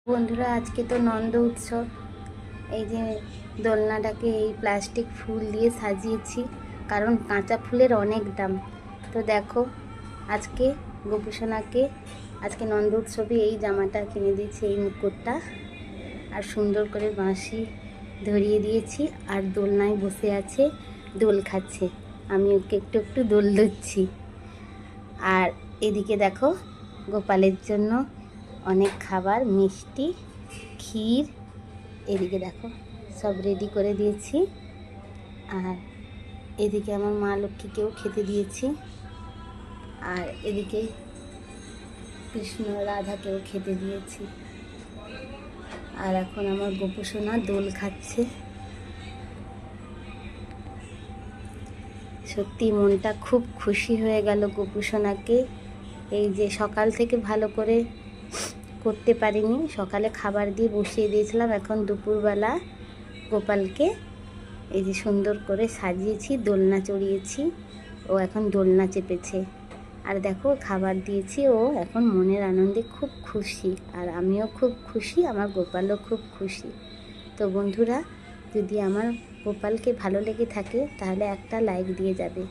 বন্ধুরা, আজকে তো নন্দ উৎসব। এই যে দোলনাটাকে এই প্লাস্টিক ফুল দিয়ে সাজিয়েছি, কারণ কাঁচা ফুলের অনেক দাম। তো দেখো, আজকে গোপুসোনাকে আজকে নন্দ উৎসবে এই জামাটা কিনে দিয়েছি, এই মুকুটটা, আর সুন্দর করে বাঁশি ধরিয়ে দিয়েছি। আর দোলনায় বসে আছে, দোল খাচ্ছে। আমি ওকে একটু একটু দোল দিচ্ছি। আর এদিকে দেখো, গোপালের জন্য অনেক খাবার, মিষ্টি, ক্ষীর, এদিকে দেখো সব রেডি করে দিয়েছি। আর এদিকে আমার মা লক্ষ্মীকেও খেতে দিয়েছি। আর এদিকে কৃষ্ণ রাধাকেও খেতে দিয়েছি। আর এখন আমার গোপুসোনা দোল খাচ্ছে। সত্যি মনটা খুব খুশি হয়ে গেল গোপুসোনাকে। এই যে সকাল থেকে ভালো করে করতে পারিনি, সকালে খাবার দিয়ে বসিয়ে দিয়েছিলাম। এখন দুপুরবেলা গোপালকে এই যে সুন্দর করে সাজিয়েছি, দোলনা চড়িয়েছি। ও এখন দোলনা চেপেছে। আর দেখো খাবার দিয়েছি, ও এখন মনের আনন্দে খুব খুশি। আর আমিও খুব খুশি, আমার গোপালও খুব খুশি। তো বন্ধুরা, যদি আমার গোপালকে ভালো লেগে থাকে তাহলে একটা লাইক দিয়ে যাবে।